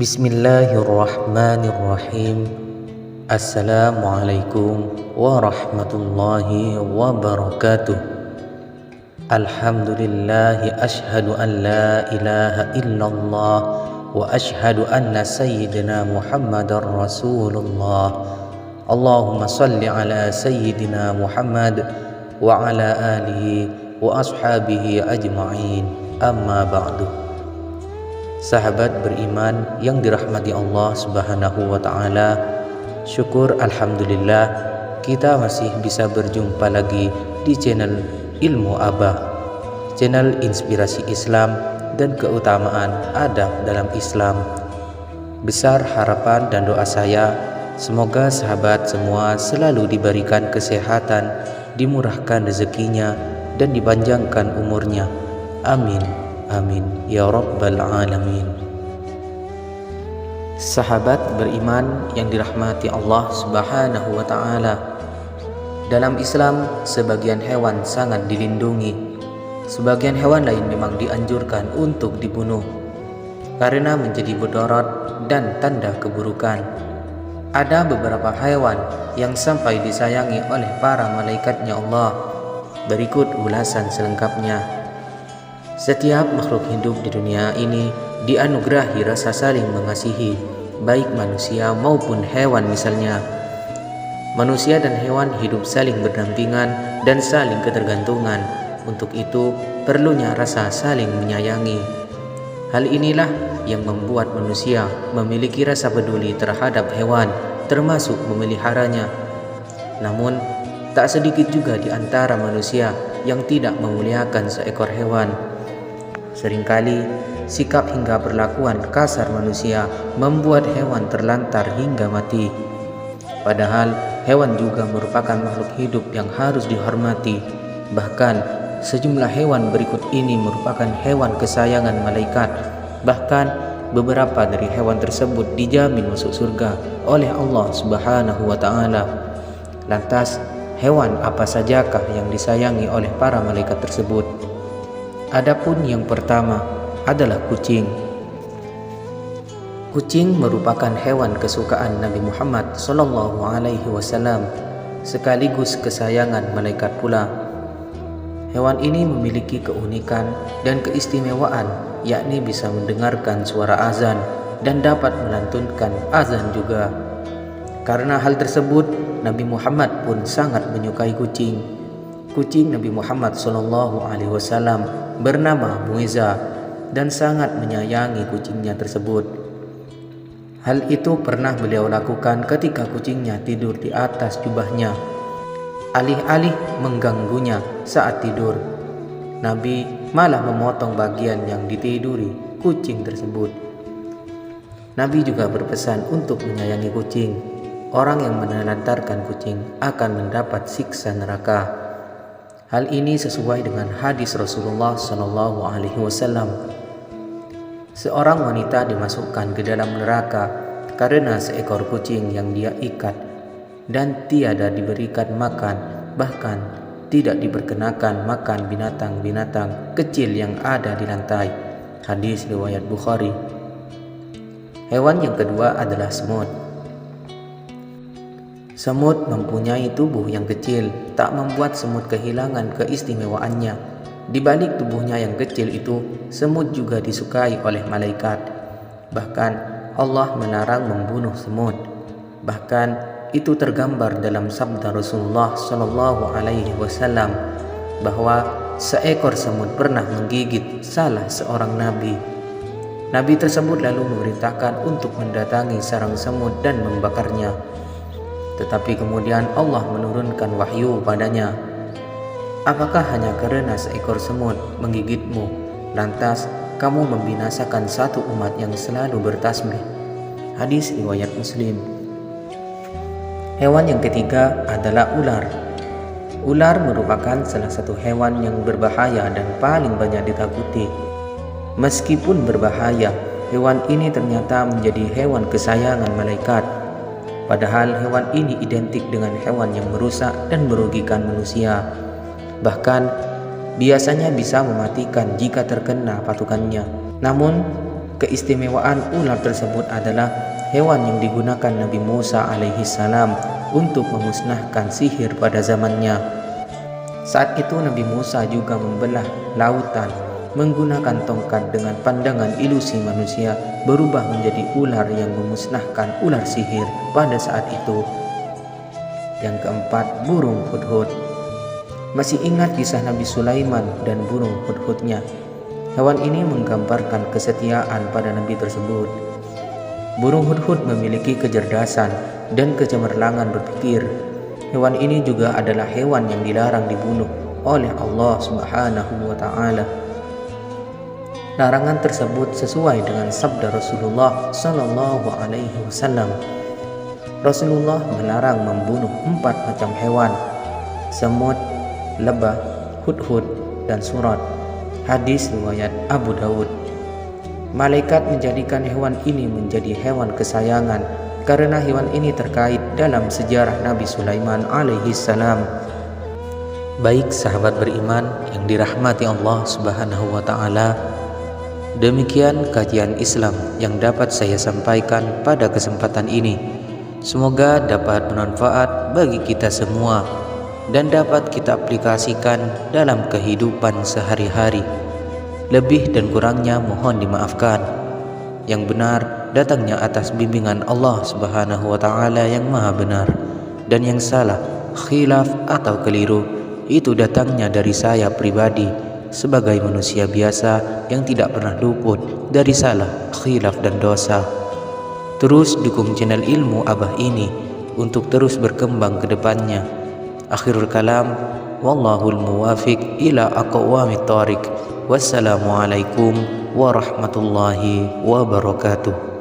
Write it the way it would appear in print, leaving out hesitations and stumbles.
Bismillahirrahmanirrahim. Assalamualaikum warahmatullahi wabarakatuh. Alhamdulillahi ashhadu an la ilaha illallah wa ashhadu anna sayyidina Muhammadar Rasulullah. Allahumma salli ala sayyidina Muhammad wa ala alihi wa ashabihi ajma'in. Amma ba'du. Sahabat beriman yang dirahmati Allah Subhanahu wa ta'ala, syukur alhamdulillah kita masih bisa berjumpa lagi di channel Ilmu Abah, channel inspirasi Islam dan keutamaan adab dalam Islam. Besar harapan dan doa saya, semoga sahabat semua selalu diberikan kesehatan, dimurahkan rezekinya dan dipanjangkan umurnya. Amin. Amin ya rabbal alamin. Sahabat beriman yang dirahmati Allah Subhanahu wa ta'ala, dalam Islam sebagian hewan sangat dilindungi, sebagian hewan lain memang dianjurkan untuk dibunuh karena menjadi mudarat dan tanda keburukan. Ada beberapa hewan yang sampai disayangi oleh para malaikatnya Allah. Berikut ulasan selengkapnya. Setiap makhluk hidup di dunia ini dianugerahi rasa saling mengasihi, baik manusia maupun hewan. Misalnya, manusia dan hewan hidup saling berdampingan dan saling ketergantungan. Untuk itu, perlunya rasa saling menyayangi. Hal inilah yang membuat manusia memiliki rasa peduli terhadap hewan, termasuk memeliharanya. Namun, tak sedikit juga di antara manusia yang tidak memuliakan seekor hewan. Seringkali sikap hingga perlakuan kasar manusia membuat hewan terlantar hingga mati. Padahal hewan juga merupakan makhluk hidup yang harus dihormati. Bahkan sejumlah hewan berikut ini merupakan hewan kesayangan malaikat. Bahkan beberapa dari hewan tersebut dijamin masuk surga oleh Allah Subhanahu wa ta'ala. Lantas, hewan apa sajakah yang disayangi oleh para malaikat tersebut? Adapun yang pertama adalah kucing. Kucing merupakan hewan kesukaan Nabi Muhammad SAW, sekaligus kesayangan malaikat pula. Hewan ini memiliki keunikan dan keistimewaan, yakni bisa mendengarkan suara azan dan dapat melantunkan azan juga. Karena hal tersebut, Nabi Muhammad pun sangat menyukai kucing. Kucing Nabi Muhammad SAW bernama Muiza dan sangat menyayangi kucingnya tersebut. Hal itu pernah beliau lakukan ketika kucingnya tidur di atas jubahnya. Alih-alih mengganggunya saat tidur, Nabi malah memotong bagian yang ditiduri kucing tersebut. Nabi juga berpesan untuk menyayangi kucing. Orang yang menelantarkan kucing akan mendapat siksa neraka. Hal ini sesuai dengan hadis Rasulullah SAW. Seorang wanita dimasukkan ke dalam neraka karena seekor kucing yang dia ikat dan tiada diberikan makan, bahkan tidak diperkenakan makan binatang-binatang kecil yang ada di lantai. Hadis riwayat Bukhari. Hewan yang kedua adalah semut. Semut mempunyai tubuh yang kecil, tak membuat semut kehilangan keistimewaannya. Di balik tubuhnya yang kecil itu, semut juga disukai oleh malaikat. Bahkan Allah melarang membunuh semut. Bahkan itu tergambar dalam sabda Rasulullah SAW bahwa seekor semut pernah menggigit salah seorang nabi. Nabi tersebut lalu memerintahkan untuk mendatangi sarang semut dan membakarnya. Tetapi kemudian Allah menurunkan wahyu padanya. Apakah hanya karena seekor semut menggigitmu, lantas kamu membinasakan satu umat yang selalu bertasbih? Hadis riwayat Muslim. Hewan yang ketiga adalah ular. Ular merupakan salah satu hewan yang berbahaya dan paling banyak ditakuti. Meskipun berbahaya, hewan ini ternyata menjadi hewan kesayangan malaikat. Padahal hewan ini identik dengan hewan yang merusak dan merugikan manusia. Bahkan biasanya bisa mematikan jika terkena patukannya. Namun keistimewaan ular tersebut adalah hewan yang digunakan Nabi Musa alaihi salam untuk memusnahkan sihir pada zamannya. Saat itu Nabi Musa juga membelah lautan menggunakan tongkat dengan pandangan ilusi manusia berubah menjadi ular yang memusnahkan ular sihir pada saat itu. Yang keempat, burung hudhud. Masih ingat kisah Nabi Sulaiman dan burung hudhudnya? Hewan ini menggambarkan kesetiaan pada Nabi tersebut. Burung hudhud memiliki kecerdasan dan kecemerlangan berpikir. Hewan ini juga adalah hewan yang dilarang dibunuh oleh Allah Subhanahu wa Ta'ala. Larangan tersebut sesuai dengan sabda Rasulullah Sallallahu Alaihi Wasallam. Rasulullah melarang membunuh 4 macam hewan: semut, lebah, hudhud, dan surat. Hadis riwayat Abu Dawud. Malaikat menjadikan hewan ini menjadi hewan kesayangan karena hewan ini terkait dalam sejarah Nabi Sulaiman alaihi salam. Baik sahabat beriman yang dirahmati Allah Subhanahu wa Ta'ala, demikian kajian Islam yang dapat saya sampaikan pada kesempatan ini. Semoga dapat bermanfaat bagi kita semua dan dapat kita aplikasikan dalam kehidupan sehari-hari. Lebih dan kurangnya mohon dimaafkan. Yang benar datangnya atas bimbingan Allah Subhanahu wa Ta'ala yang Maha Benar, dan yang salah, khilaf atau keliru, itu datangnya dari saya pribadi sebagai manusia biasa yang tidak pernah luput dari salah, khilaf dan dosa. Terus dukung channel Ilmu Abah ini untuk terus berkembang ke depannya. Akhirul kalam, wallahul muwafiq ila aqwamit thariq. Wassalamualaikum warahmatullahi wabarakatuh.